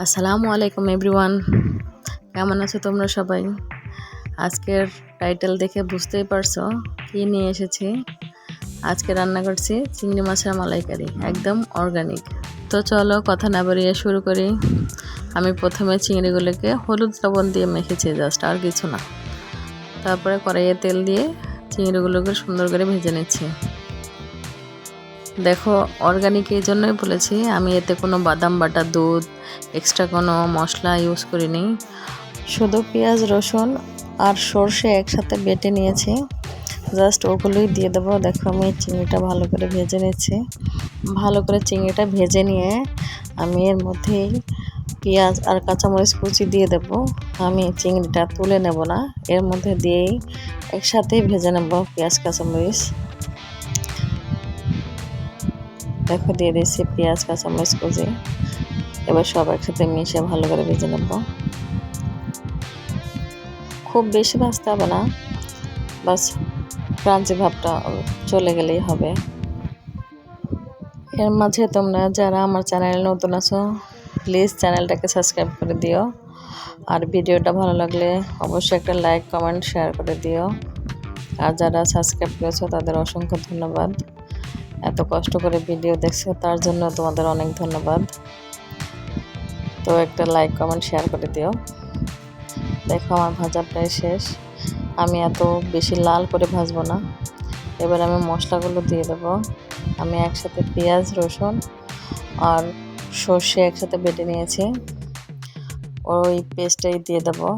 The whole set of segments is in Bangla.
আসসালামু আলাইকুম এভরিওয়ান, কেমন আছো তোমরা সবাই? আজকের টাইটেল দেখে বুঝতেই পারছো কি নিয়ে এসেছি। আজকে রান্না করছি চিংড়ি মাছের মালাইকারি, একদম অর্গানিক। তো চলো কথা না বাড়িয়ে শুরু করি। আমি প্রথমে চিংড়িগুলোকে হলুদ লবণ দিয়ে মেখেছি, জাস্ট, আর কিছু না। তারপরে কড়াইয়ে তেল দিয়ে চিংড়িগুলোকে সুন্দর করে ভেজে নিচ্ছি। দেখো, অর্গানিক এই জন্যই বলেছি, আমি এতে কোনো বাদাম বাটা, দুধ, এক্সট্রা কোনো মশলা ইউজ করিনি। শুধু পেঁয়াজ, রসুন আর সর্ষে একসাথে বেটে নিয়েছি, জাস্ট ওগুলোই দিয়ে দেবো। দেখো, আমি চিংড়িটা ভালো করে ভেজে নিচ্ছি। ভালো করে চিংড়িটা ভেজে নিয়ে আমি এর মধ্যেই পেঁয়াজ আর কাঁচামরিচ কুচি দিয়ে দেবো। আমি চিংড়িটা তুলে নেব না, এর মধ্যে দিয়েই একসাথেই ভেজে নেব পেঁয়াজ কাঁচামরিচ। দেখো, দিয়ে দিচ্ছি পেঁয়াজ কাঁচামরিচ কুচি। এবার সব একসাথে মিশিয়ে ভালো করে ভেজে নেব। খুব বেশি ভাজতে হবে না, বাস ক্রাঞ্চি ভাবটা চলে গেলেই হবে। এর মাঝে তোমরা যারা আমার চ্যানেলে নতুন আছো, প্লিজ চ্যানেলটাকে সাবস্ক্রাইব করে দিও। আর ভিডিওটা ভালো লাগলে অবশ্যই একটা লাইক, কমেন্ট, শেয়ার করে দিও। আর যারা সাবস্ক্রাইব করেছো তাদের অসংখ্য ধন্যবাদ। এত কষ্ট করে ভিডিও দেখছো, তার জন্য তোমাদের অনেক ধন্যবাদ। তো একটা লাইক, কমেন্ট, শেয়ার করে দিও। দেখো, আমার ভাজা প্রায় শেষ। আমি এত বেশি লাল করে ভাজবো না। এবার আমি মশলাগুলো দিয়ে দেবো। আমি একসাথে পেঁয়াজ, রসুন আর সর্ষে একসাথে বেটে নিয়েছি, ওই পেস্টটাই দিয়ে দেবো।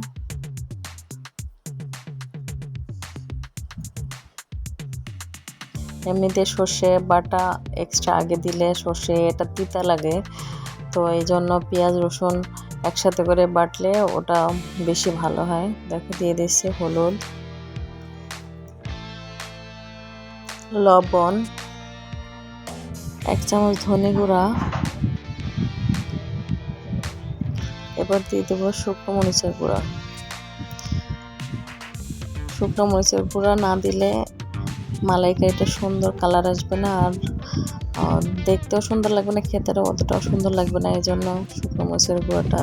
এমনিতে সর্ষে বাটা এক্সট্রা আগে দিলে সর্ষে এটা তিতা লাগে, তো এই জন্য পেঁয়াজ রসুন একসাথে করে বাটলে ওটা বেশি ভালো হয়। দেখো, দিয়ে দিচ্ছি হলুদ, লবণ, 1 চামচ ধনে গুঁড়া। এবার দিয়ে দেবো শুকনো মরিচের গুঁড়া। শুকনো মরিচের গুঁড়া না দিলে মালাইকারিটা সুন্দর কালার আসবে না, আর দেখতেও সুন্দর লাগবে না, খেতেও অতটাও সুন্দর লাগবে না। এই জন্য শুকনো মরিচের গুঁড়াটা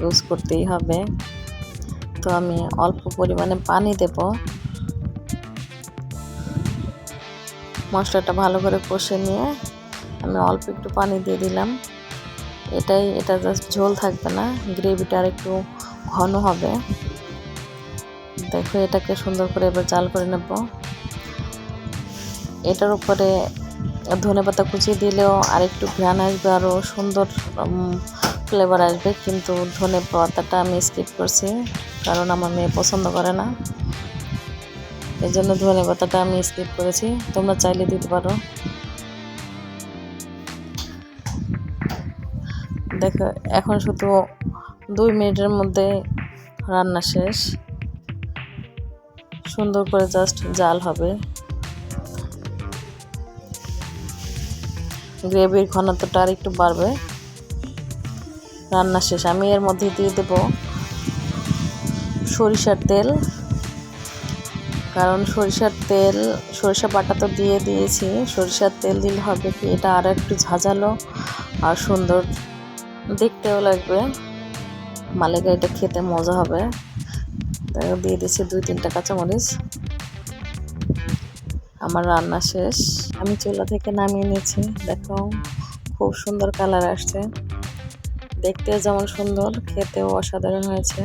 ইউজ করতেই হবে। তো আমি অল্প পরিমাণে পানি দেব। মশলাটা ভালো করে কষে নিয়ে আমি অল্প একটু পানি দিয়ে দিলাম। এটা জাস্ট ঝোল থাকবে না, গ্রেভিটা আর একটু ঘন হবে। দেখো, এটাকে সুন্দর করে এবার জাল করে নেব। এটার উপরে ধনেপাতা কুচি দিলেও আরেকটু ঘ্রাণ আসবে, আরও সুন্দর ফ্লেভার আসবে, কিন্তু ধনেপাতাটা আমি স্কিপ করছি, কারণ আমার মেয়ে পছন্দ করে না। এই জন্য ধনেপাতাটা আমি স্কিপ করেছি, তোমরা চাইলে দিতে পারো। দেখো, এখন শুধু 2 মিনিটের মধ্যে রান্না শেষ। সুন্দর করে জাস্ট জাল হবে, গ্রেভির ঘনত্বটা আর একটু বাড়বে। রান্না শেষ। আমি এর মধ্যে দিয়ে দেব সরিষার তেল, কারণ সরিষা বাটা তো দিয়ে দিয়েছি। সরিষার তেল দিলে হবে কি, এটা আরও একটু ঝাঁঝালো আর সুন্দর দেখতেও লাগবে, মালাইকারিটা খেতে মজা হবে। তাই দিয়ে দিচ্ছি 2-3টা কাঁচামরিচ। আমার রান্না শেষ, আমি চুলা থেকে নামিয়ে নিয়েছি। দেখো, খুব সুন্দর কালার আসছে, দেখতেও যেমন সুন্দর, খেতেও অসাধারণ হয়েছে।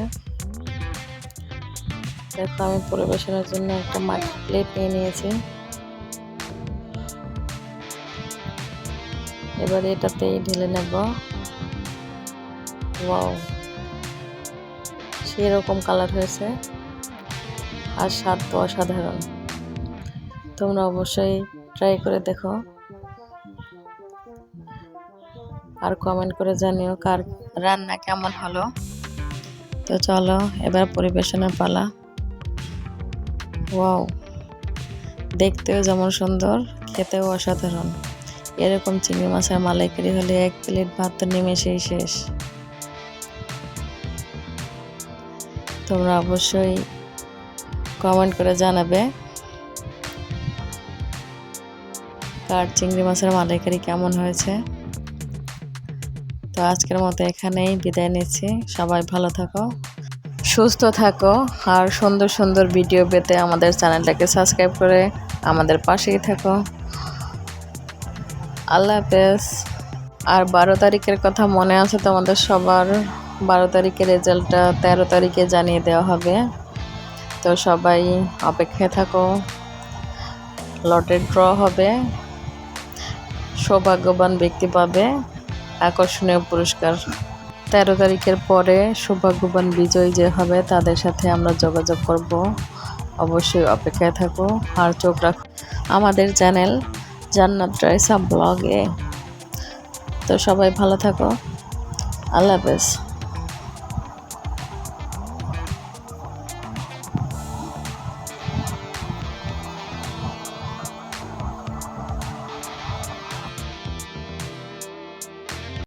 দেখো, আমি পরিবেশনের জন্য একটা মাটির প্লেট নিয়ে নিয়েছি। এবার এটাতেই ঢেলে নেব। ওয়াও, সেরকম কালার হয়েছে, আর স্বাদ তো অসাধারণ। তোমরা অবশ্যই ট্রাই করে দেখো, আর কমেন্ট করে জানিও কার রান্না কেমন হলো। তো চলো, এবার পরিবেশনের পালা। ওয়াও, দেখতেও যেমন সুন্দর, খেতেও অসাধারণ। এরকম চিংড়ি মাছের মালাইকারি হলে 1 প্লেট ভাত তো নিমেষেই শেষ। তোমরা অবশ্যই কমেন্ট করে জানাবে কার চিংড়ি মাছের মালাইকারি কেমন হয়েছে। তো আজকের মতো এখানেই বিদায় নিচ্ছি। সবাই ভালো থাকো, সুস্থ থাকো, আর সুন্দর সুন্দর ভিডিও পেতে আমাদের চ্যানেলটাকে সাবস্ক্রাইব করে আমাদের পাশেই থাকো। আল্লাহ হাফেজ। আর 12 তারিখের কথা মনে আছে তোমাদের সবার? 12 তারিখের রেজাল্টটা 13 তারিখে জানিয়ে দেওয়া হবে। তো সবাই অপেক্ষায় থাকো। লটের ড্র হবে, সৌভাগ্যবান ব্যক্তি পাবে আকর্ষণীয় পুরস্কার। 13 তারিখের পরে সৌভাগ্যবান বিজয়ী যে হবে তাদের সাথে আমরা যোগাযোগ করব। অবশ্যই অপেক্ষায় থাকো আর চোখ রাখো আমাদের চ্যানেল জান্নাত রাইসা ব্লগে। তো সবাই ভালো থাকো, আল্লাহ হাফেজ।